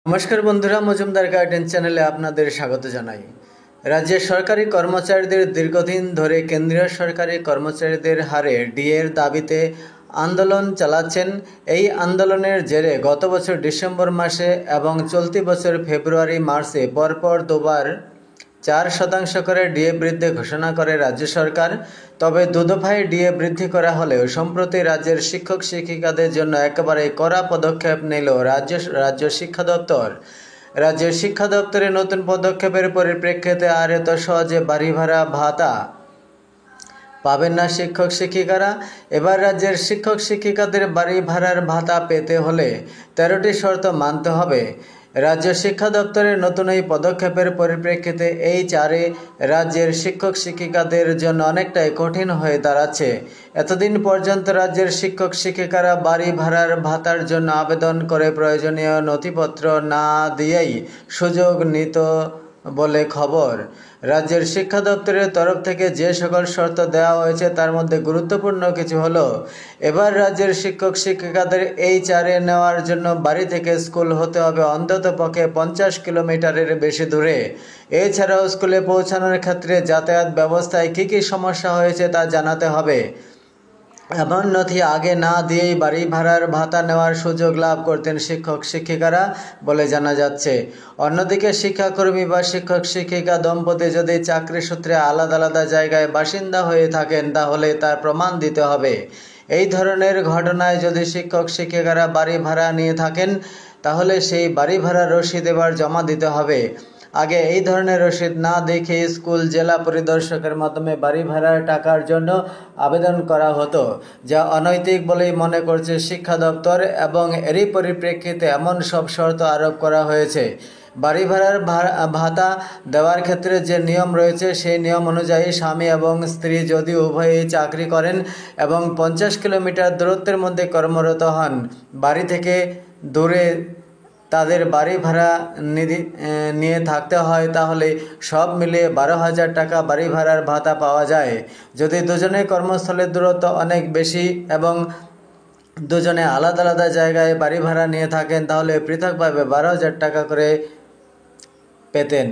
নমস্কার বন্ধুরা, মজুমদার গার্ডেন চ্যানেলে আপনাদের স্বাগত জানাই। রাজ্যের সরকারি কর্মচারীদের দীর্ঘদিন ধরে কেন্দ্রীয় সরকারি কর্মচারীদের হারে ডিএর দাবিতে আন্দোলন চালাচ্ছেন। এই আন্দোলনের জেরে গত বছর ডিসেম্বর মাসে এবং চলতি বছর ফেব্রুয়ারি মার্চে পরপর দুবার 4% করে ডিএ বৃদ্ধি ঘোষণা করে রাজ্য সরকার। তবে দুদফায় ডিএ বৃদ্ধি করা হলেও সম্প্রতি রাজ্যের শিক্ষক শিক্ষিকাদের জন্য একেবারে কড়া পদক্ষেপ নিল রাজ্য শিক্ষা দপ্তর। রাজ্যের শিক্ষা দপ্তরের নতুন পদক্ষেপের পরিপ্রেক্ষিতে আর এত সহজে বাড়ি ভাড়া ভাতা পাবেন না শিক্ষক শিক্ষিকারা। এবার রাজ্যের শিক্ষক শিক্ষিকাদের বাড়ি ভাড়ার ভাতা পেতে হলে 13টি শর্ত মানতে হবে। রাজ্য শিক্ষা দপ্তরের নতুন এই পদক্ষেপের পরিপ্রেক্ষিতে এই চারে রাজ্যের শিক্ষক শিক্ষিকাদের জন্য অনেকটাই কঠিন হয়ে দাঁড়াচ্ছে। এতদিন পর্যন্ত রাজ্যের শিক্ষক শিক্ষিকারা বাড়ি ভাড়ার ভাতার জন্য আবেদন করে প্রয়োজনীয় নথিপত্র না দিয়েই সুযোগ নিত বলে খবর। রাজ্যের শিক্ষা দপ্তরের তরফ থেকে যে সকল শর্ত দেওয়া হয়েছে তার মধ্যে গুরুত্বপূর্ণ কিছু হলো, এবার রাজ্যের শিক্ষক শিক্ষিকাদের এই চারে নেওয়ার জন্য বাড়ি থেকে স্কুল হতে হবে অন্তত পক্ষে 50 কিলোমিটারের বেশি দূরে। এছাড়াও স্কুলে পৌঁছানোর ক্ষেত্রে যাতায়াত ব্যবস্থায় কী কী সমস্যা হয়েছে তা জানাতে হবে। এমন নথি আগে না দিয়েই বাড়ি ভাড়ার ভাতা নেওয়ার সুযোগ লাভ করতেন শিক্ষক শিক্ষিকারা বলে জানা যাচ্ছে। অন্যদিকে শিক্ষাকর্মী বা শিক্ষক শিক্ষিকা দম্পতি যদি চাকরি সূত্রে আলাদা আলাদা জায়গায় বাসিন্দা হয়ে থাকেন তাহলে তার প্রমাণ দিতে হবে। এই ধরনের ঘটনায় যদি শিক্ষক শিক্ষিকারা বাড়ি ভাড়া নিয়ে থাকেন তাহলে সেই বাড়ি ভাড়া রসিদ এবার জমা দিতে হবে। আগে এই ধরনের রসিদ না দেখে স্কুল জেলা পরিদর্শকের মাধ্যমে বাড়ি ভাড়ার টাকার জন্য আবেদন করা হতো, যা অনৈতিক বলেই মনে করছে শিক্ষা দপ্তর, এবং এরই পরিপ্রেক্ষিতে এমন সব শর্ত আরোপ করা হয়েছে। বাড়ি ভাড়ার ভাতা দেওয়ার ক্ষেত্রে যে নিয়ম রয়েছে সেই নিয়ম অনুযায়ী স্বামী এবং স্ত্রী যদি উভয়েই চাকরি করেন এবং 50 কিলোমিটার দূরত্বের মধ্যে কর্মরত হন, বাড়ি থেকে দূরে তাদের বাড়ি ভাড়া নিয়ে থাকতে হয়, তাহলে সব মিলিয়ে 12,000 টাকা বাড়ি ভাড়ার ভাতা পাওয়া যায়। যদি দুজনের কর্মস্থলের দূরত্ব অনেক বেশি এবং দুজনে আলাদা আলাদা জায়গায় বাড়ি ভাড়া নিয়ে থাকেন তাহলে পৃথকভাবে 12,000 টাকা করে পেতেন।